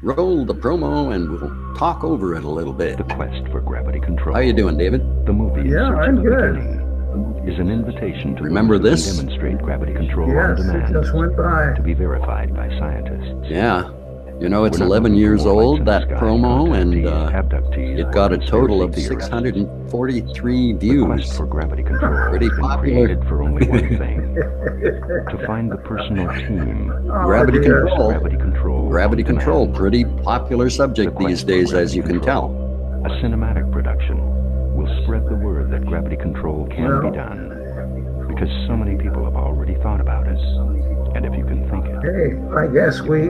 roll the promo and we'll talk over it a little bit. The quest for gravity control. How you doing, David? The movie Yeah, In Search I'm of the good. Beginning is an invitation to Remember those who this? can demonstrate gravity control on Yes, it demand just went by. to be verified by scientists. Yeah. You know, it's We're not 11 looking for years more lights old, in the that sky, promo, and abductees, it or got a total of conspiracy theorists. 643 The views. quest for gravity control Pretty has been popular. created for only one thing: to find the personal team. Gravity dear. control. Gravity control. Gravity on control, demand. pretty popular subject The these quest for days, gravity as you can control, tell. a cinematic production, will spread the word that gravity control can be Well. done. Because so many people have already thought about it. And if you can think it, Hey, I guess we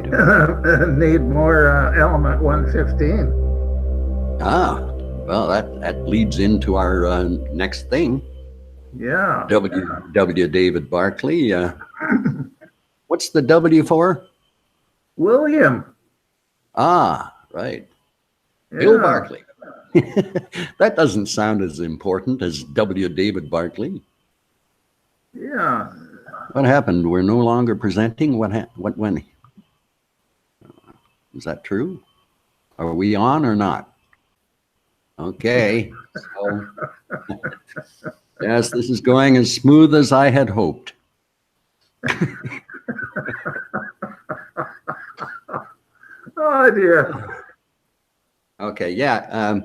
need more element 115. Ah, well, that leads into our next thing. Yeah. W. David Barclay. What's the W for? William. Ah, right. Yeah. Bill Barclay. That doesn't sound as important as W. David Barclay. Yeah. What happened? We're no longer presenting? What when? Is that true? Are we on or not? Okay. So, yes, this is going as smooth as I had hoped. Oh, dear. Okay, yeah.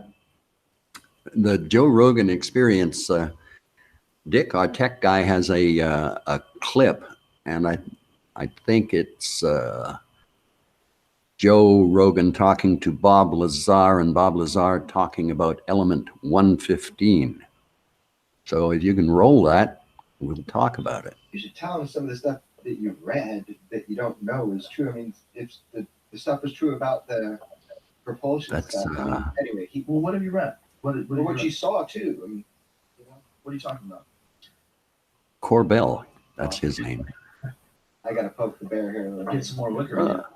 The Joe Rogan Experience, Dick, our tech guy, has a clip, and I think it's Joe Rogan talking to Bob Lazar, and Bob Lazar talking about element 115. So if you can roll that, we'll talk about it. You should tell him some of the stuff that you've read that you don't know is true. I mean, if the stuff is true about the propulsion That's, stuff. I mean, anyway, Well, what have you read? what you saw too. I mean, What are you talking about? Corbell, that's his name. I got to poke the bear here a little Get bit. some more liquor.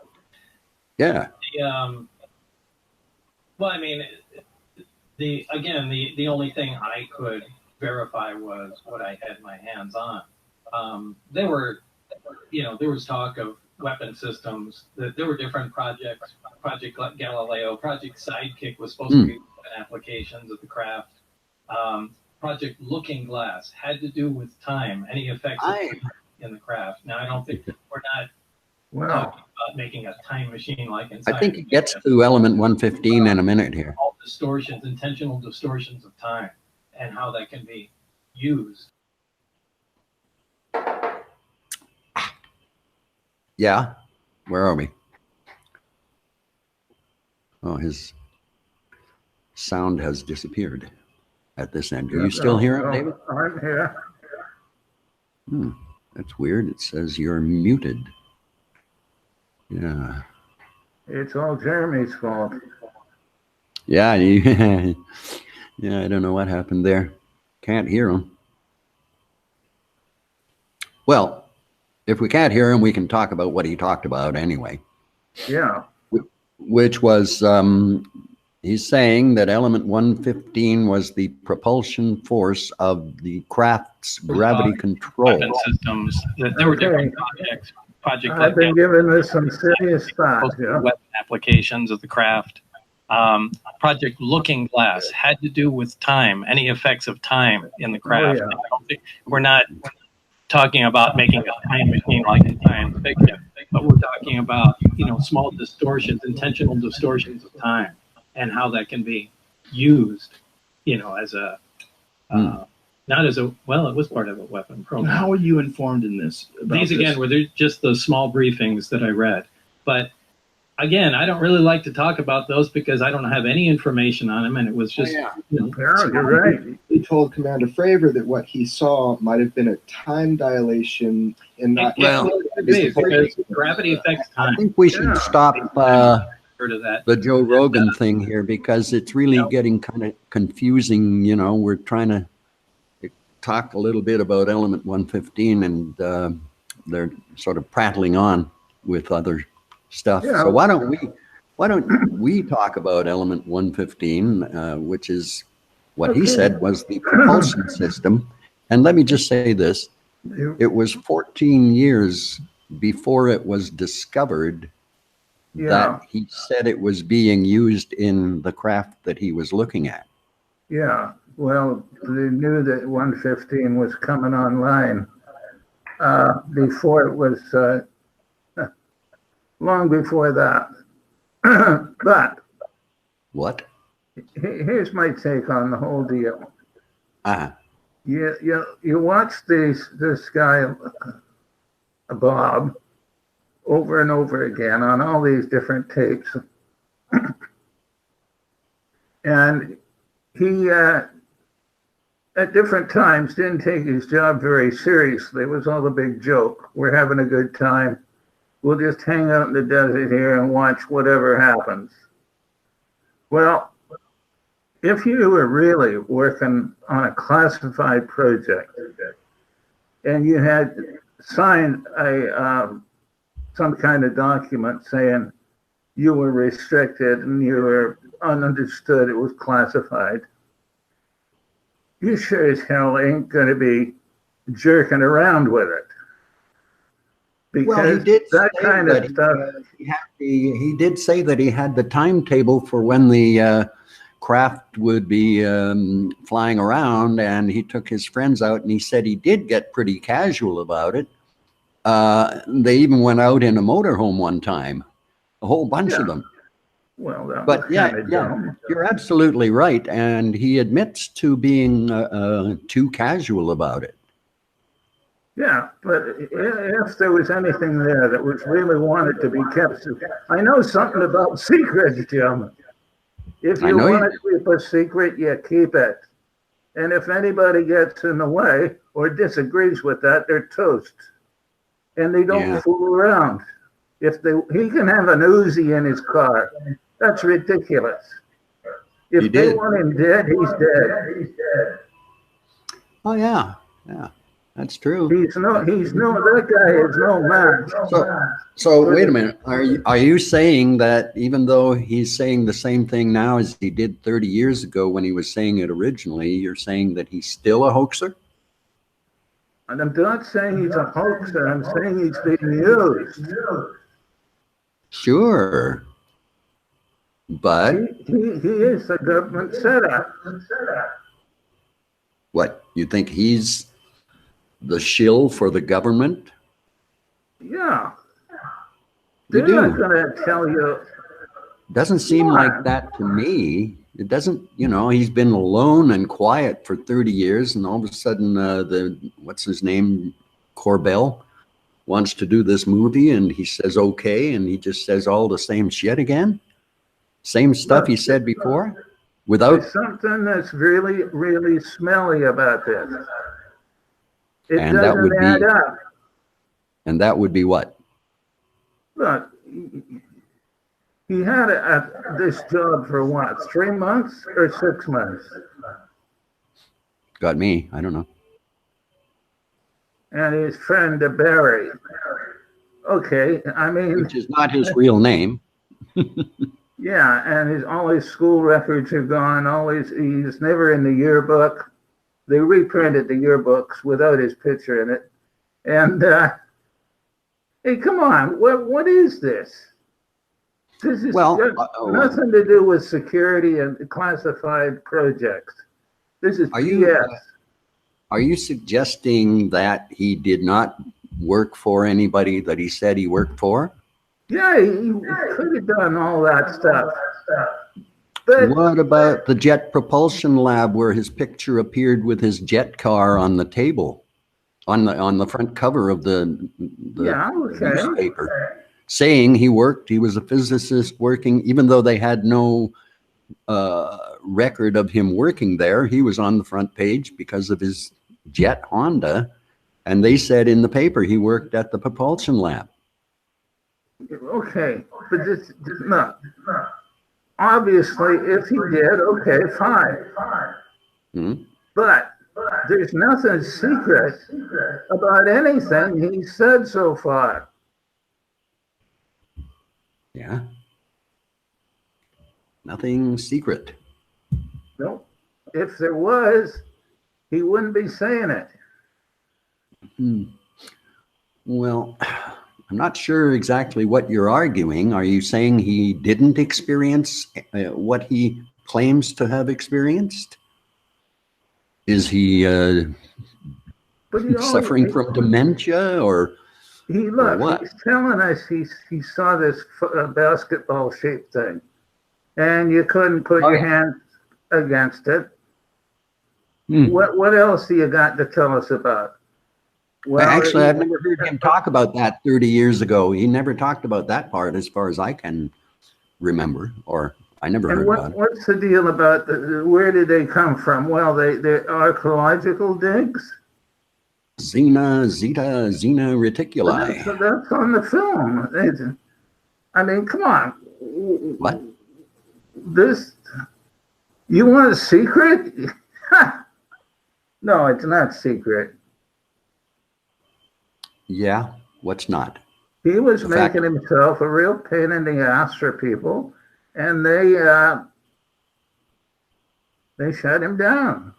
Yeah. Well, I mean, the only thing I could verify was what I had my hands on. There was talk of weapon systems. That there were different projects. Project Galileo, Project Sidekick was supposed to be applications of the craft. Project Looking Glass had to do with time, any effects of time in the craft. Now, I don't think we're not talking about making a time machine like inside. I think it gets to element 115 in a minute here. All distortions, intentional distortions of time, and how that can be used. Yeah. Where are we? Oh, his sound has disappeared at this end. Do you still hear him, David? I'm here. That's weird. It says you're muted. Yeah. It's all Jeremy's fault. Yeah. Yeah, I don't know what happened there. Can't hear him. Well, if we can't hear him, we can talk about what he talked about anyway. Yeah. Which was, he's saying that element 115 was the propulsion force of the craft's gravity control. Weapon systems. There were different projects. Project I've been giving this some serious thought. Yeah. weapon applications of the craft. Project Looking Glass had to do with time, any effects of time in the craft. yeah. I don't think, we're not talking about making a time machine like in science fiction, but we're talking about, small distortions, intentional distortions of time, and how that can be used, as a, not as a, well, it was part of a weapon program. How are you informed in this? These again were just those small briefings that I read, but again, I don't really like to talk about those because I don't have any information on them, and it was just Yeah, you're right. He told Commander Fravor that what he saw might have been a time dilation and not. Well, because gravity affects I time. think we should stop Heard of that? the Joe Rogan thing here because it's really getting kind of confusing. We're trying to talk a little bit about element 115 and they're sort of prattling on with other stuff. Yeah. So why don't we talk about element 115, which is what he said was the propulsion system. And let me just say this, it was 14 years before it was discovered Yeah, that he said it was being used in the craft that he was looking at. yeah. Well, they knew that 115 was coming online before it was, long before that. But What? here's my take on the whole deal. Ah, You watch this guy, Bob, over and over again on all these different tapes. And he, at different times, didn't take his job very seriously. It was all a big joke. We're having a good time. We'll just hang out in the desert here and watch whatever happens. Well, if you were really working on a classified project and you had signed some kind of document saying you were restricted and you were understood, it was classified, you sure as hell ain't going to be jerking around with it. Because well, he did that say kind that of stuff. he did say that he had the timetable for when the craft would be flying around, and he took his friends out, and he said he did get pretty casual about it. They even went out in a motorhome one time, a whole bunch of them. Well, that But was yeah, kind of yeah, dumb. you're absolutely right, and he admits to being too casual about it. Yeah, but if there was anything there that was really wanted to be kept, I know something about secrets, Jim. If I you know you want to keep a secret, you keep it. And if anybody gets in the way or disagrees with that, they're toast. And they don't Yeah. fool around. He can have an Uzi in his car. That's ridiculous. If He they did. want him dead, he's dead. Oh yeah, yeah, that's true. That guy is no match. So wait a minute. Are you saying that even though he's saying the same thing now as he did 30 years ago when he was saying it originally, you're saying that he's still a hoaxer? And I'm not saying he's a hoaxer. I'm saying he's being used. Sure. But He is a government setup. what, you think he's the shill for the government? Yeah. You They're do. not going to tell you. Doesn't seem like that to me. It doesn't, he's been alone and quiet for 30 years, and all of a sudden what's his name, Corbell, wants to do this movie, and he says okay, and he just says all the same shit again. Same stuff he said before, without. There's something that's really, really smelly about this. It And that would doesn't add be- up. And that would be what? Look, he had this job for what, 3 months or 6 months? Got me. I don't know. And his friend Barry. Okay, I mean, Which is not his real name. yeah, and all his school records are gone. He's never in the yearbook. They reprinted the yearbooks without his picture in it. And hey, come on, what is this? This is Well, nothing to do with security and classified projects. This is Are you- BS. Are you suggesting that he did not work for anybody that he said he worked for? Yeah, he could have done all that stuff. But What about the jet propulsion lab where his picture appeared with his jet car on the table, on the front cover of the yeah, okay. newspaper, saying he was a physicist working, even though they had no record of him working there. He was on the front page because of his jet Honda, and they said in the paper he worked at the propulsion lab. Okay, but no. Obviously, if he did, okay, fine. Hmm? But there's nothing secret about anything he said so far. Yeah. Nothing secret. Nope. If there was, he wouldn't be saying it. Well, I'm not sure exactly what you're arguing. Are you saying he didn't experience what he claims to have experienced? Is he But he always, suffering from dementia or what? he's telling us he saw this basketball-shaped thing, and you couldn't put your hand against it. What else do you got to tell us about? Well, actually, I've never heard him talk about that 30 years ago. He never talked about that part as far as I can remember, or I never heard about it. What's the deal about where did they come from? Well, they're archaeological digs. Xena reticuli. That's on the film. I mean, come on. What? You want a secret? No, it's not secret. Yeah, what's not? He was making himself a real pain in the ass for people, and they shut him down.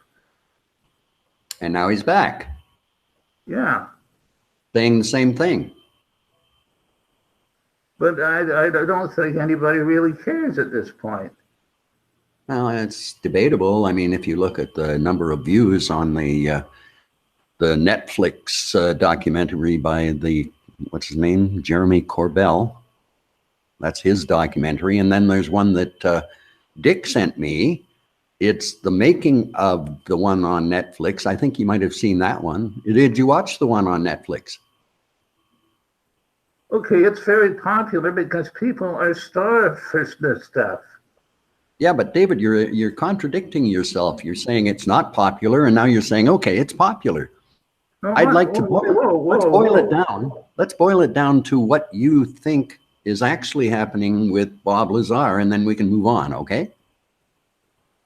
And now he's back. Yeah. Saying the same thing. But I don't think anybody really cares at this point. Well, it's debatable. I mean, if you look at the number of views on the Netflix documentary by what's his name? Jeremy Corbell. That's his documentary. And then there's one that Dick sent me. It's the making of the one on Netflix. I think you might have seen that one. Did you watch the one on Netflix? Okay, it's very popular because people are starved for this stuff. Yeah, but David, you're contradicting yourself. You're saying it's not popular, and now you're saying, okay, it's popular. No, I'd like to let's boil it down. Let's boil it down to what you think is actually happening with Bob Lazar, and then we can move on, okay?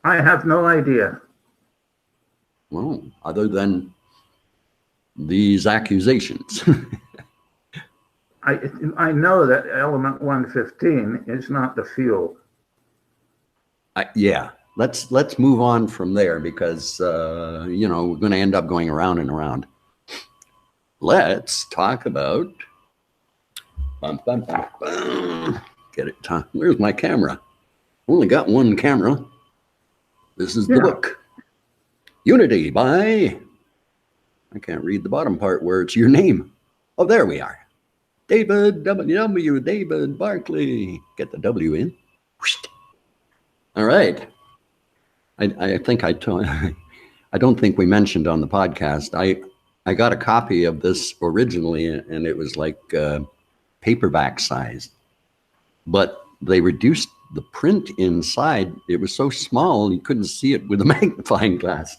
I have no idea. Well, other than these accusations. I know that element 115 is not the fuel. Yeah, let's move on from there because we're going to end up going around and around. Let's talk about get it time. Where's my camera? Only got one camera. This is the book. Unity by, I can't read the bottom part where it's your name. Oh, there we are. David Barclay. Get the W in. All right. I think I don't think we mentioned on the podcast. I got a copy of this originally, and it was like paperback size, but they reduced the print inside. It was so small you couldn't see it with a magnifying glass.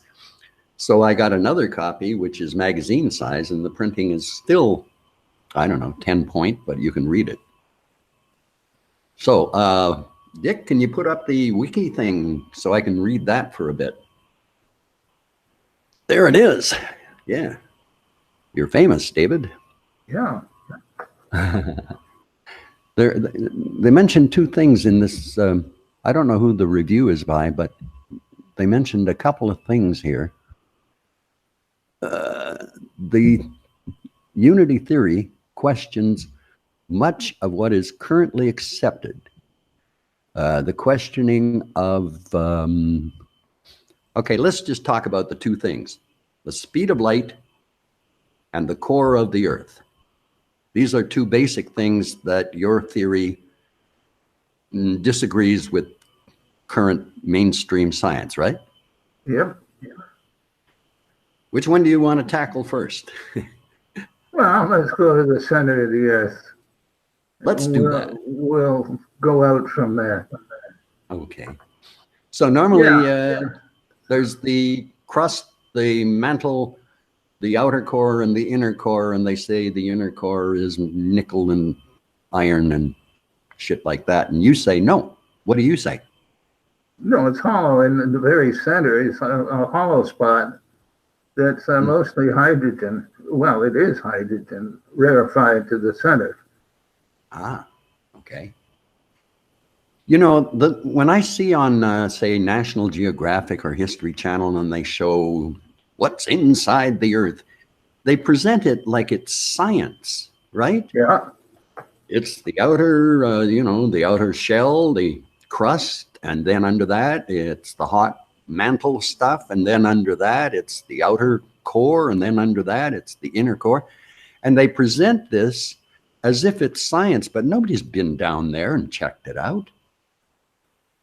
So I got another copy, which is magazine size, and the printing is still, I don't know, 10 point, but you can read it. So, Dick, can you put up the wiki thing so I can read that for a bit? There it is. Yeah. You're famous, David. Yeah. They mentioned two things in this. I don't know who the review is by, but they mentioned a couple of things here. The unity theory questions much of what is currently accepted. The questioning of, okay, let's just talk about the two things, the speed of light and the core of the earth. These are two basic things that your theory disagrees with current mainstream science, right? Yep. Which one do you want to tackle first? Well, let's go to the center of the earth. Let's do that. We'll go out from there. Okay. So normally there's the crust, the mantle, the outer core and the inner core, and they say the inner core is nickel and iron and shit like that. And you say no. What do you say? No, it's hollow. In the very center is a hollow spot that's mostly hydrogen. Well, it is hydrogen rarefied to the center. Ah, okay. You know, when I see on, say, National Geographic or History Channel, and they show what's inside the Earth, they present it like it's science. right? Yeah. It's the outer, the outer shell, the crust, and then under that, it's the hot mantle stuff, and then under that, it's the outer core, and then under that, it's the inner core. And they present this as if it's science, but nobody's been down there and checked it out.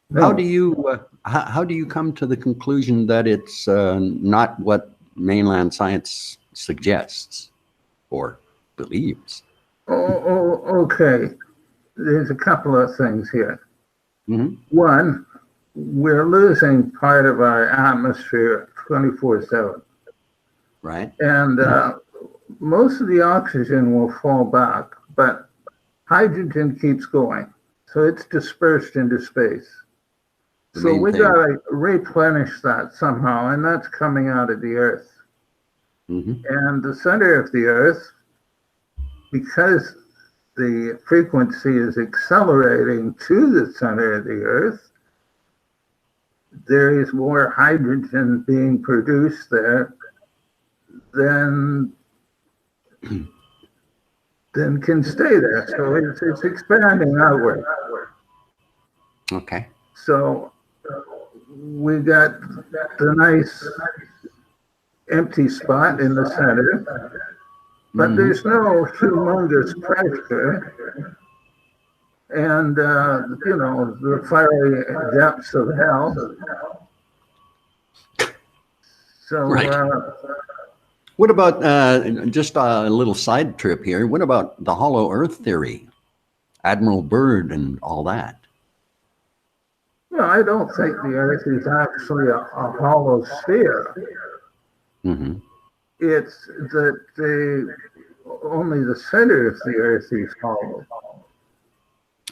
No. How do you come to the conclusion that it's not what mainland science suggests or believes? Okay. There's a couple of things here. Mm-hmm. One, we're losing part of our atmosphere 24/7. Right. And most of the oxygen will fall back, but hydrogen keeps going. So it's dispersed into space. The So main we thing. got to replenish that somehow, and that's coming out of the Earth. Mm-hmm. And the center of the Earth, because the frequency is accelerating to the center of the Earth, there is more hydrogen being produced there than can stay there. So it's expanding outward. Okay. So we got the nice empty spot in the center, but there's no humongous pressure. And, the fiery depths of hell. So, Right. What about, just a little side trip here, what about the hollow earth theory? Admiral Byrd and all that? well, I don't think the Earth is actually a hollow sphere. Mm-hmm. It's that only the center of the Earth is hollow.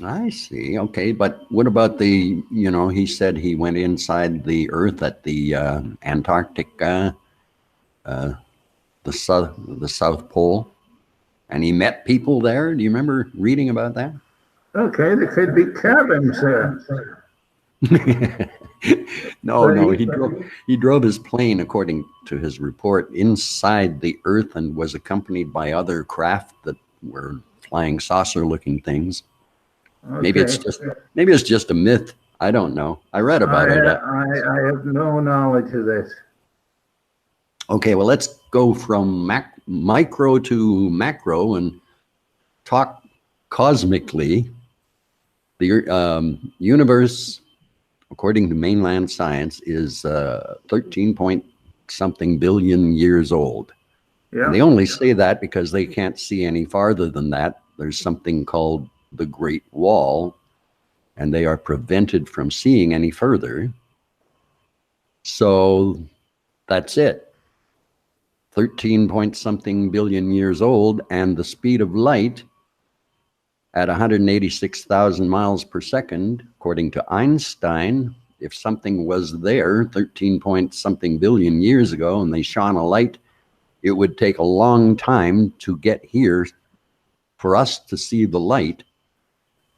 I see. Okay. But what about he said he went inside the Earth at the Antarctic, the South Pole, and he met people there. Do you remember reading about that? Okay, there could be cabins there. No, he drove his plane, according to his report, inside the Earth and was accompanied by other craft that were flying saucer-looking things. Okay. Maybe it's just a myth. I don't know. I read about it. I have no knowledge of this. Okay, well, let's go from micro to macro and talk cosmically. The universe, according to mainland science, is 13 point something billion years old. Yeah. And they only say that because they can't see any farther than that. There's something called the Great Wall, and they are prevented from seeing any further. So that's it. 13 point something billion years old, and the speed of light at 186,000 miles per second, according to Einstein, if something was there 13 point something billion years ago and they shone a light, it would take a long time to get here for us to see the light,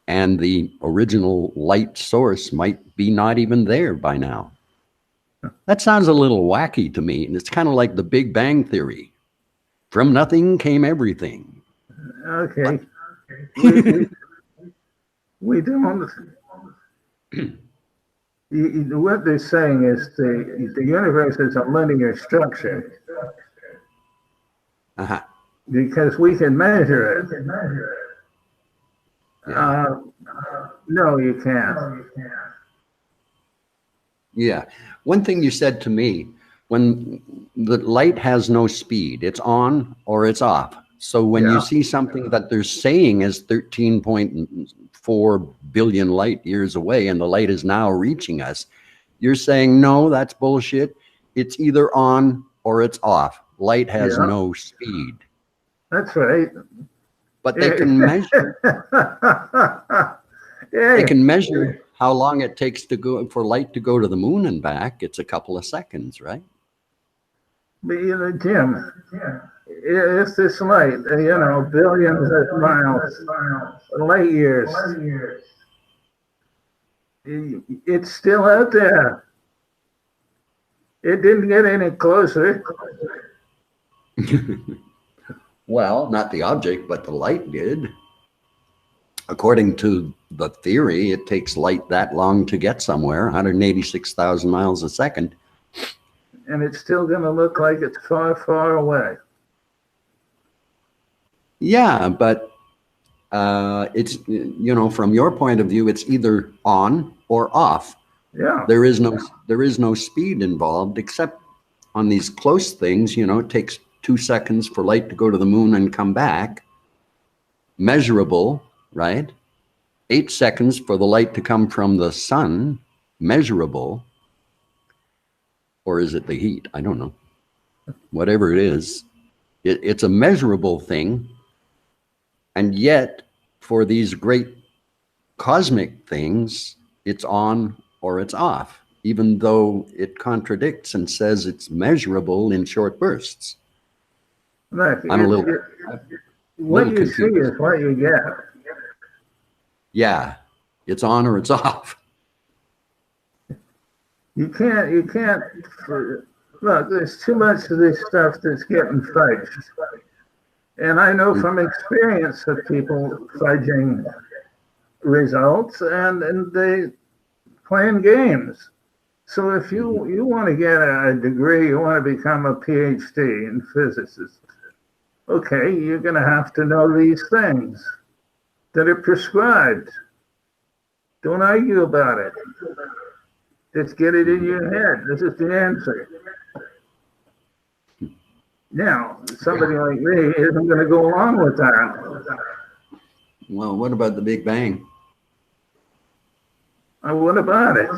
and the original light source might be not even there by now. That sounds a little wacky to me, and it's kind of like the Big Bang Theory. From nothing came everything. Okay. We don't. What they're saying is the universe is a linear structure Uh-huh. because we can measure it. No, you can't. Yeah. One thing you said to me, when the light has no speed, it's on or it's off. So when you see something that they're saying is 13.4 billion light years away and the light is now reaching us, you're saying, no, that's bullshit. It's either on or it's off. Light has no speed. That's right. But they can measure. They can measure how long it takes to go for light to go to the moon and back. It's a couple of seconds, right? But Jim, if this light, billions of miles, light years, it's still out there. It didn't get any closer. Well, not the object, but the light did. According to the theory, it takes light that long to get somewhere, 186,000 miles a second. And it's still going to look like it's far, far away. Yeah, but it's, you know, from your point of view, it's either on or off. Yeah. There is no speed involved, except on these close things. You know, it takes 2 seconds for light to go to the moon and come back. Measurable, right? 8 seconds for the light to come from the sun. Measurable. Or is it the heat? I don't know. Whatever it is, it's a measurable thing. And yet, for these great cosmic things, it's on or it's off, even though it contradicts and says it's measurable in short bursts. Look, I'm a little what you see confused. is what you get. Yeah, it's on or it's off. You can't, look, there's too much of this stuff that's getting fudged. And I know from experience of people fudging results and they playing games. So if you want to get a degree, you want to become a PhD in physicist, okay, you're going to have to know these things that are prescribed. Don't argue about it. Just get it in your head. This is the answer. Now, somebody like me isn't going to go along with that. Well, what about the Big Bang? What about it?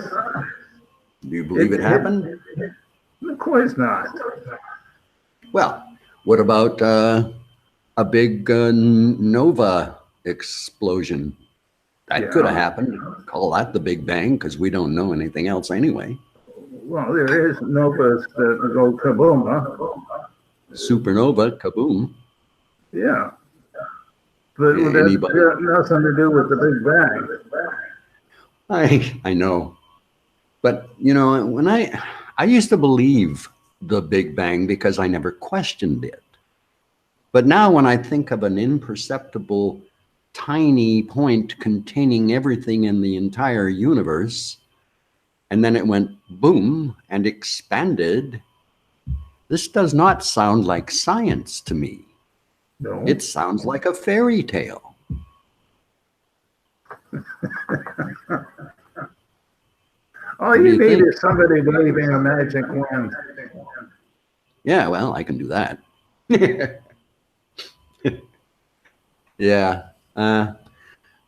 Do you believe it happened? Of course not. Well, what about a big nova explosion? That could have happened. Call that the Big Bang, because we don't know anything else anyway. Well, there is novas that go kaboom, huh? Supernova, kaboom. Yeah. But Yeah, that's anybody. got nothing to do with the Big Bang. I know. But, you know, when I used to believe the Big Bang because I never questioned it. But now when I think of an imperceptible, tiny point containing everything in the entire universe, and then it went boom and expanded, this does not sound like science to me. No. It sounds like a fairy tale. All What do you you need think? is somebody waving a magic wand. Yeah, well, I can do that. Yeah.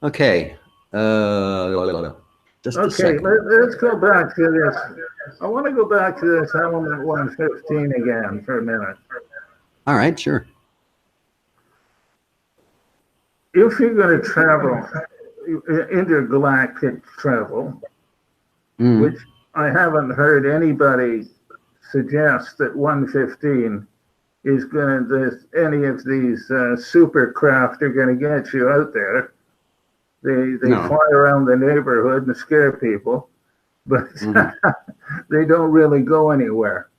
Okay. Just a Okay, second. let's go back to this. I want to go back to this element 115 again for a minute. All right, sure. If you're going to travel, intergalactic travel, Mm. which I haven't heard anybody suggest that 115 is going to, any of these supercraft are going to get you out there. They No. fly around the neighborhood and scare people, but they don't really go anywhere.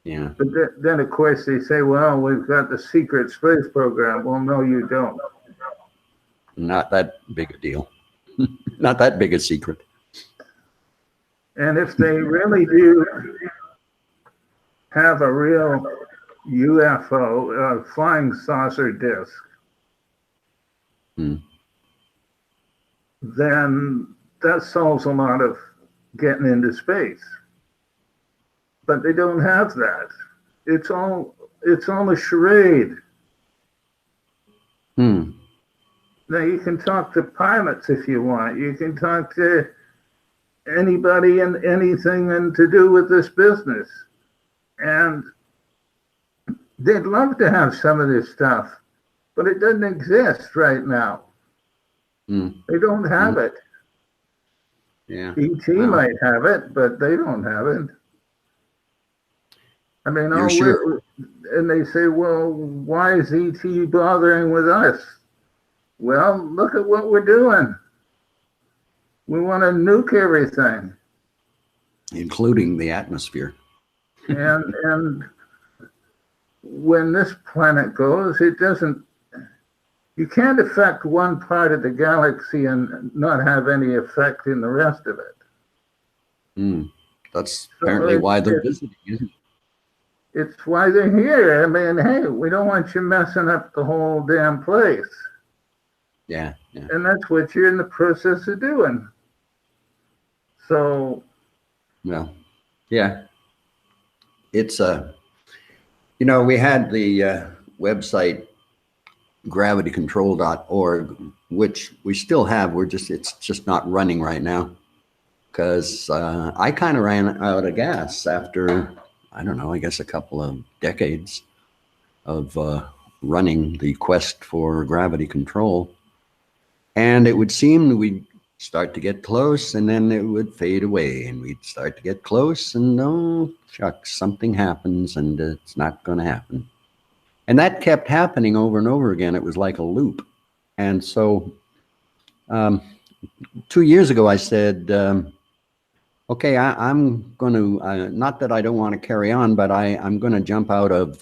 Yeah. But then, of course, they say, well, we've got the secret space program. Well, no, you don't. Not that big a deal. Not that big a secret. And if they really do have a real UFO, flying saucer disc, then that solves a lot of getting into space. But they don't have that. It's all a charade. Hmm. Now you can talk to pilots if you want. You can talk to anybody and anything and to do with this business. And they'd love to have some of this stuff, but it doesn't exist right now. They don't have it. Yeah. ET might have it, but they don't have it. I mean, You're sure? and they say, well, why is ET bothering with us? Well, look at what we're doing. We want to nuke everything. Including the atmosphere. And when this planet goes, it doesn't, you can't affect one part of the galaxy and not have any effect in the rest of it. That's So apparently why they're visiting, isn't it? It's why they're here. I mean, hey, we don't want you messing up the whole damn place. Yeah, yeah. And that's what you're in the process of doing. So, Well, yeah. It's you know, we had the website gravitycontrol.org, which we still have. It's just not running right now because I kind of ran out of gas after, I don't know, I guess a couple of decades of running the quest for gravity control. And it would seem we'd start to get close and then it would fade away and we'd start to get close and oh, shucks, something happens and it's not going to happen. And that kept happening over and over again. It was like a loop. And so 2 years ago, I said, okay, I'm going to, not that I don't want to carry on, but I'm going to jump out of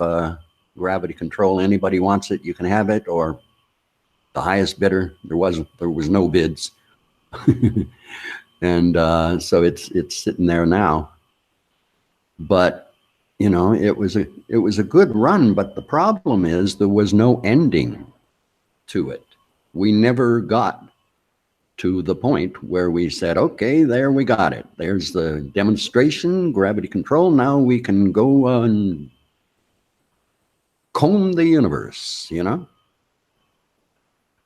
gravity control. Anybody wants it, you can have it, or the highest bidder. There was no bids. And so it's sitting there now. But you know, it was a good run, but the problem is there was no ending to it. We never got to the point where we said, okay, there we got it. There's the demonstration, gravity control. Now we can go and comb the universe, you know?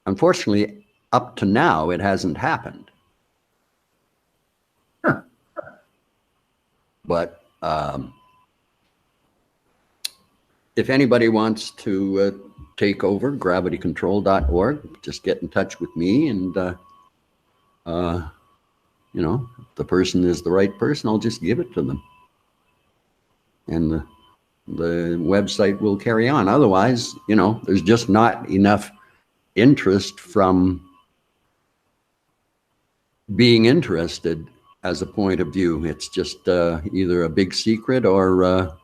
Unfortunately, up to now, it hasn't happened. Huh. But if anybody wants to take over gravitycontrol.org, just get in touch with me and, you know, if the person is the right person, I'll just give it to them. And the website will carry on. Otherwise, you know, there's just not enough interest from being interested as a point of view. It's just either a big secret or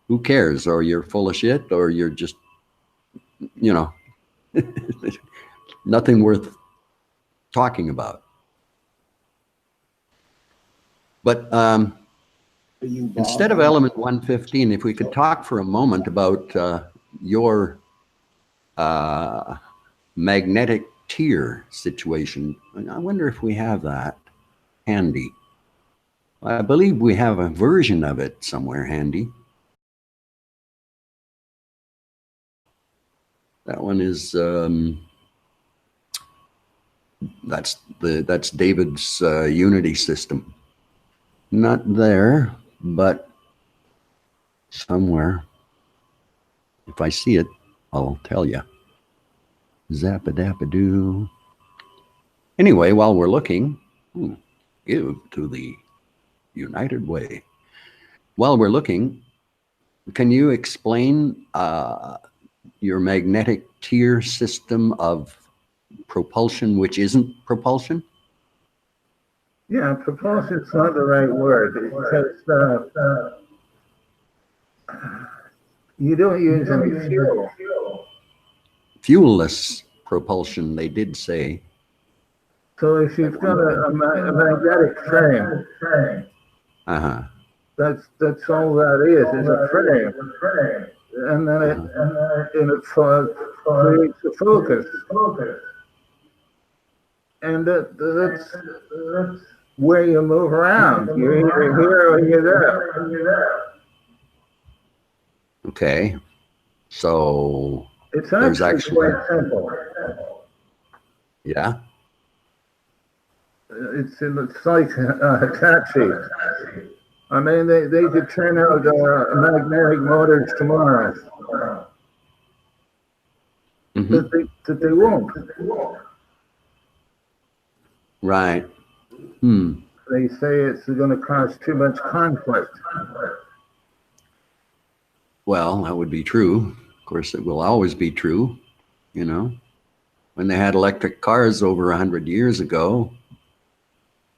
who cares, or you're full of shit, or you're just, you know, nothing worth talking about. But instead of element 115, if we could talk for a moment about your magnetic tier situation. I wonder if we have that handy. I believe we have a version of it somewhere handy. That one is that's David's Unity system. Not there, but somewhere. If I see it, I'll tell you. Zappa-dappa-doo. Anyway, while we're looking, give to the United Way. While we're looking, can you explain your magnetic tier system of propulsion, which isn't propulsion? yeah, propulsion's not the right word because you don't use any fuel. Fuelless propulsion, they did say. So if you've got a magnetic frame, that's all that is a frame. And then it creates a focus. And that's where you move around. You're either here or you're there. Okay. So It's there's actually quite simple. Yeah. It's like Hitachi. I mean, they could turn out magnetic motors tomorrow, but they won't. Right. They say it's going to cause too much conflict. Well, that would be true. Of course, it will always be true. You know, when they had electric cars over 100 years ago,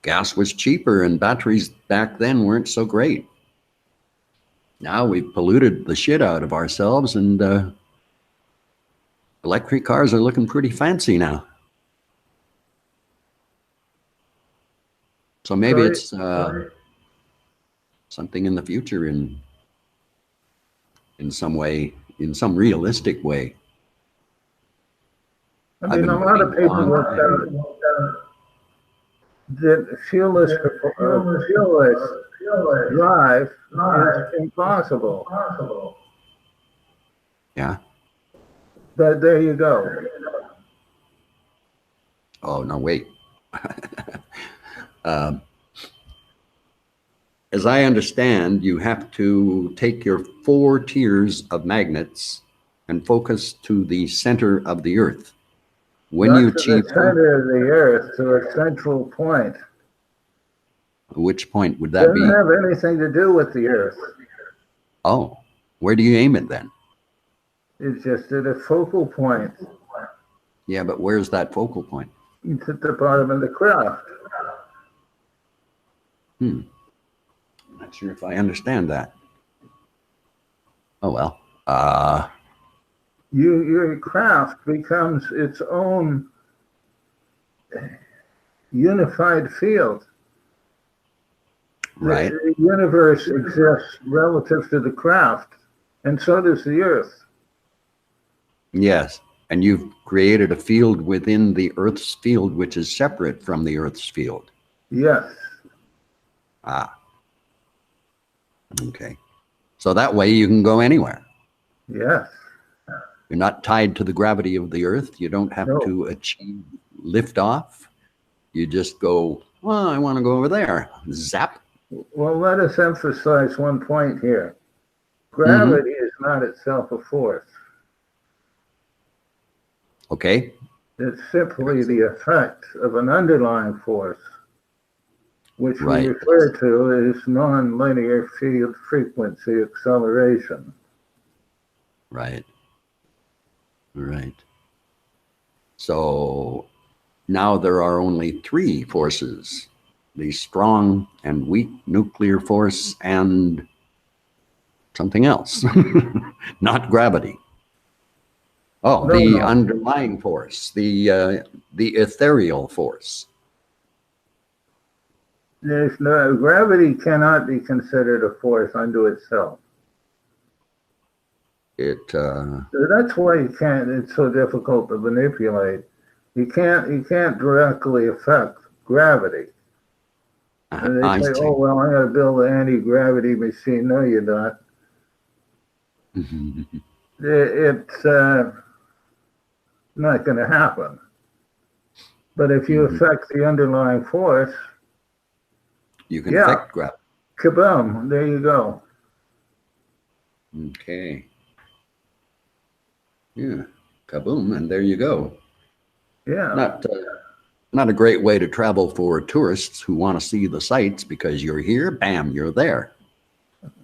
gas was cheaper and batteries back then weren't so great. Now we've polluted the shit out of ourselves, and electric cars are looking pretty fancy now. So maybe Right. it's something in the future in some way, in some realistic way. I I've mean, been a lot of waiting people on- work out that fuelless drive is impossible. Yeah. But there you go. Oh, no, wait. As I understand, you have to take your 4 tiers of magnets and focus to the center of the Earth. When Not you to achieve the center of the Earth, to a central point. which point would that Doesn't be? have anything to do with the Earth. Oh, where do you aim it then? It's just at a focal point. Yeah, but where's that focal point? It's at the bottom of the craft. I'm not sure if I understand that. Oh, well. Your craft becomes its own unified field. Right. The universe exists relative to the craft, and so does the Earth. Yes. And you've created a field within the Earth's field, which is separate from the Earth's field. Yes. Ah. Okay. So that way you can go anywhere. Yes. You're not tied to the gravity of the Earth. You don't have No. to achieve liftoff. You just go, well, I want to go over there. Zap. Well, let us emphasize one point here. Gravity is not itself a force. Okay. It's simply the effect of an underlying force, which Right. we refer to as nonlinear field frequency acceleration. Right. Right. So now there are only 3 forces: the strong and weak nuclear force and something else, not gravity. Oh, No, the no. underlying force, the ethereal force. There's no gravity cannot be considered a force unto itself. It So that's why it's so difficult to manipulate. You can't directly affect gravity. And I they say, see. oh, well, I'm going to build an anti-gravity machine. No, you're not. It's not going to happen. But if you affect the underlying force, You can Yeah. affect gravity. kaboom, there you go. Okay. Yeah. Kaboom, and there you go. Yeah. Not a great way to travel for tourists who want to see the sights, because you're here, bam, you're there.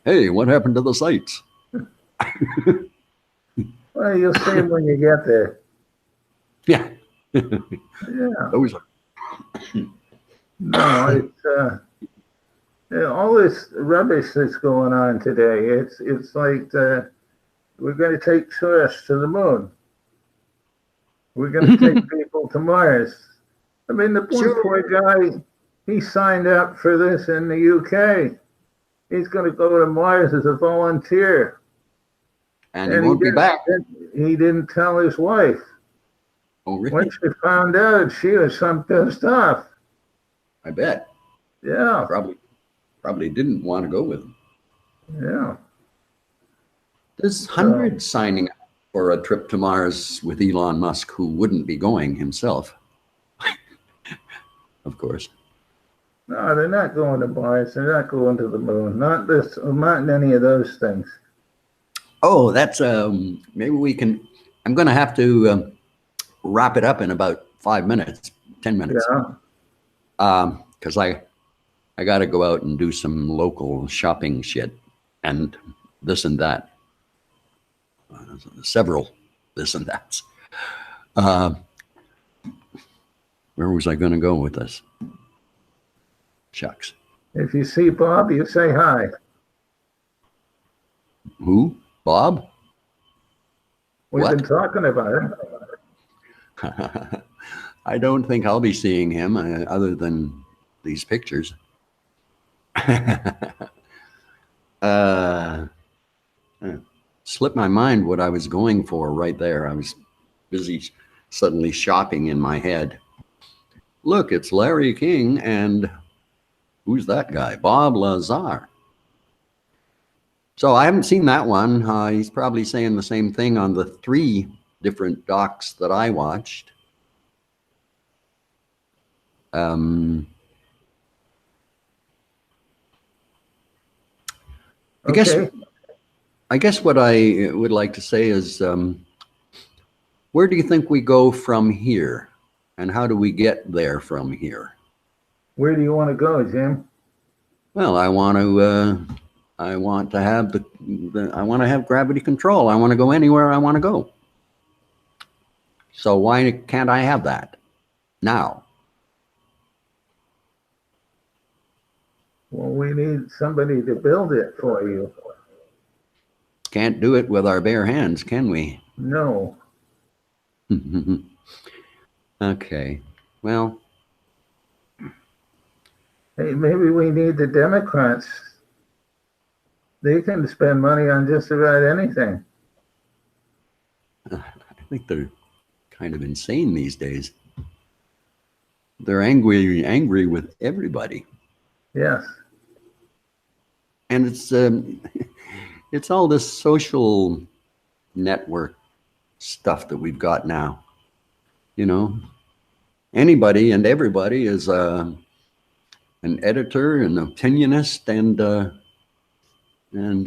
Hey, what happened to the sights? Well, you'll see them when you get there. Yeah. Yeah. Those are No, it's all this rubbish that's going on today. It's like we're going to take tourists to the moon. We're going to take people to Mars. I mean, the poor guy, he signed up for this in the UK. He's going to go to Mars as a volunteer. and he won't be back. He didn't tell his wife. Oh, really? When she found out, she was some pissed off. I bet. Yeah, Probably didn't want to go with him. yeah. There's hundreds signing up for a trip to Mars with Elon Musk who wouldn't be going himself. Of course. No, they're not going to Mars. They're not going to the moon. Not any of those things. Oh, that's maybe we can. I'm going to have to wrap it up in about 5 minutes, 10 minutes. Yeah. Because I got to go out and do some local shopping shit and this and that. Several this and that's. Where was I going to go with this? Shucks. If you see Bob, you say hi. Who? Bob? We've What? been talking about it. I don't think I'll be seeing him other than these pictures. uh, slipped my mind what I was going for right there. I was busy suddenly shopping in my head. Look, it's Larry King and who's that guy? Bob Lazar. So I haven't seen that one. He's probably saying the same thing on the 3 different docs that I watched. I guess what I would like to say is, where do you think we go from here, and how do we get there from here? Where do you want to go, Jim? Well, I want to have I want to have gravity control. I want to go anywhere I want to go. So why can't I have that now? Well, we need somebody to build it for you. Can't do it with our bare hands, can we? No. Okay. Well, Hey, maybe we need the Democrats. They can spend money on just about anything. I think they're kind of insane these days. They're angry with everybody. Yes. And it's all this social network stuff that we've got now. You know, anybody and everybody is an editor, an opinionist, and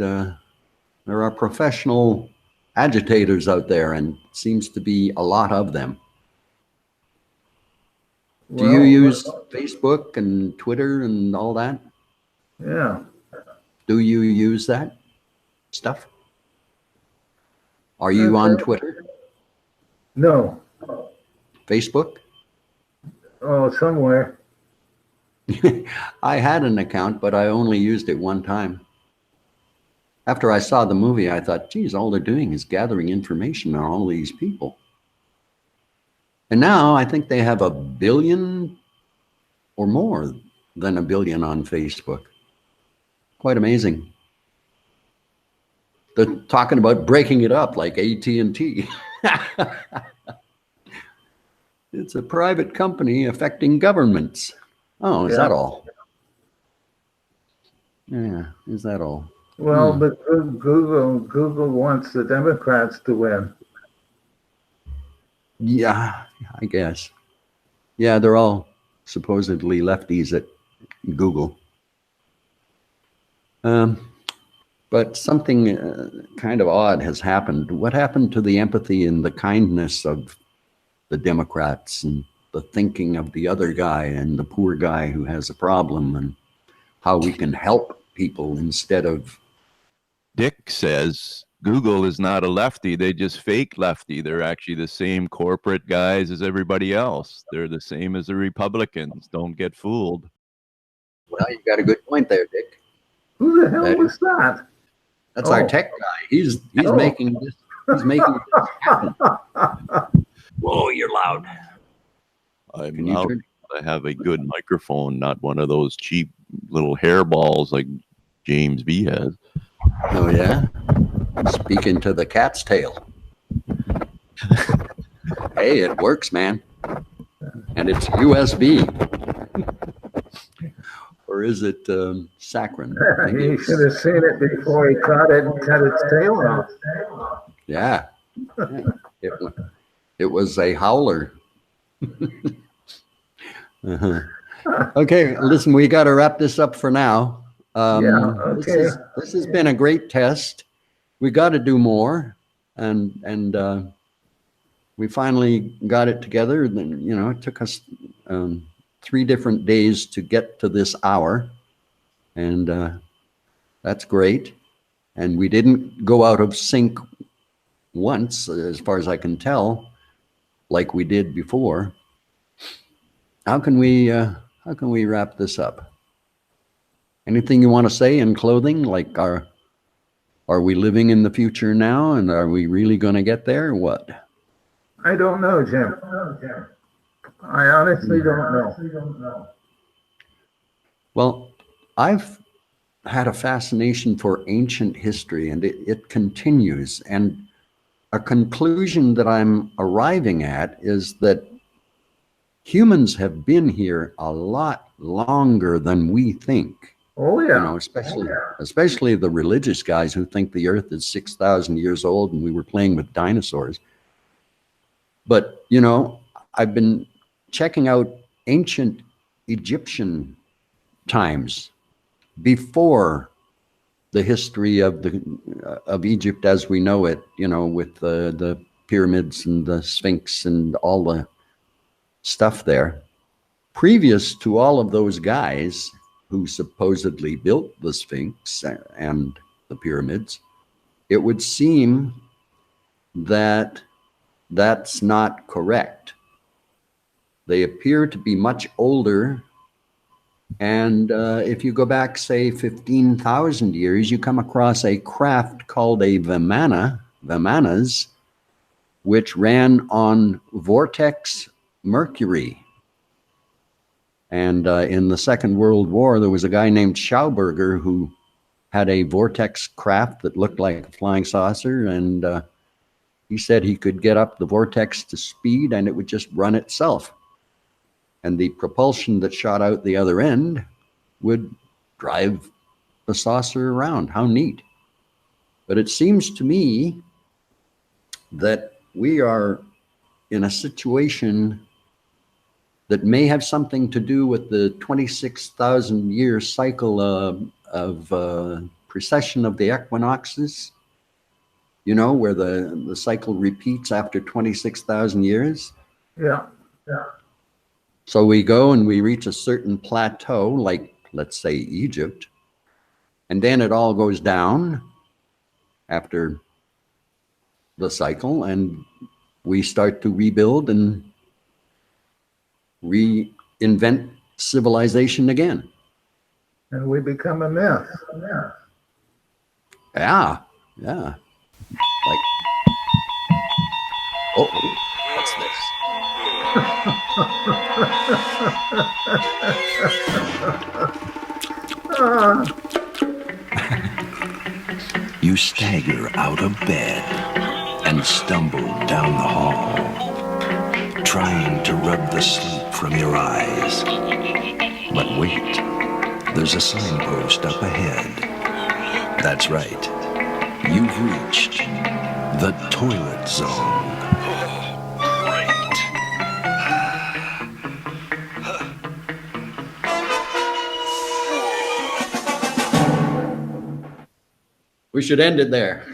there are professional agitators out there, and seems to be a lot of them. Do you use Facebook and Twitter and all that? Yeah. Do you use that stuff? Are you on Twitter? No. Facebook? Oh, somewhere. I had an account, but I only used it one time. After I saw the movie, I thought, geez, all they're doing is gathering information on all these people. And now I think they have 1 billion or more than 1 billion on Facebook. Quite amazing. They're talking about breaking it up like AT&T. It's a private company affecting governments. Oh, is that all? Yeah, is that all? Well, but Google wants the Democrats to win. Yeah, I guess. Yeah, they're all supposedly lefties at Google. But something kind of odd has happened. What happened to the empathy and the kindness of the Democrats and the thinking of the other guy and the poor guy who has a problem, and how we can help people instead of... Dick says Google is not a lefty. They just fake lefty. They're actually the same corporate guys as everybody else. They're the same as the Republicans. Don't get fooled. Well, you got a good point there, Dick. Who the hell was that? That's our tech guy. He's making this. He's making this happen. Whoa, you're loud. I'm loud. I have a good microphone, not one of those cheap little hairballs like James B has. Oh yeah, speaking to the cat's tail. Hey, it works, man, and it's USB. Or is it saccharin? He should have seen it before he caught it and cut its tail off. Yeah. It was a howler. Okay, listen, we got to wrap this up for now. Okay. This has been a great test. We got to do more, and we finally got it together. Then, you know, it took us 3 different days to get to this hour, and that's great. And we didn't go out of sync once, as far as I can tell, like we did before. How can we wrap this up? Anything you want to say in clothing, like our are we living in the future now, and are we really going to get there or what? I don't know, Jim. I honestly don't know. Well, I've had a fascination for ancient history, and it continues. And a conclusion that I'm arriving at is that humans have been here a lot longer than we think. Oh, You yeah. know, especially the religious guys who think the earth is 6,000 years old and we were playing with dinosaurs. But, you know, I've been checking out ancient Egyptian times before the history of Egypt as we know it, you know, with the pyramids and the Sphinx and all the stuff there. Previous to all of those guys who supposedly built the Sphinx and the pyramids, it would seem that that's not correct. They appear to be much older. And if you go back, say, 15,000 years, you come across a craft called a vimanas, which ran on vortex mercury. And in the Second World War, there was a guy named Schauberger who had a vortex craft that looked like a flying saucer. And he said he could get up the vortex to speed and it would just run itself. And the propulsion that shot out the other end would drive the saucer around. How neat. But it seems to me that we are in a situation that may have something to do with the 26,000 year cycle of precession of the equinoxes, you know, where the cycle repeats after 26,000 years. Yeah. So we go and we reach a certain plateau, like, let's say, Egypt, and then it all goes down after the cycle, and we start to rebuild and reinvent civilization again. And we become a myth. Yeah. Like, oh, what's this? You stagger out of bed and stumble down the hall, trying to rub the sleep from your eyes. But wait, there's a signpost up ahead. That's right. You've reached the toilet zone. We should end it there.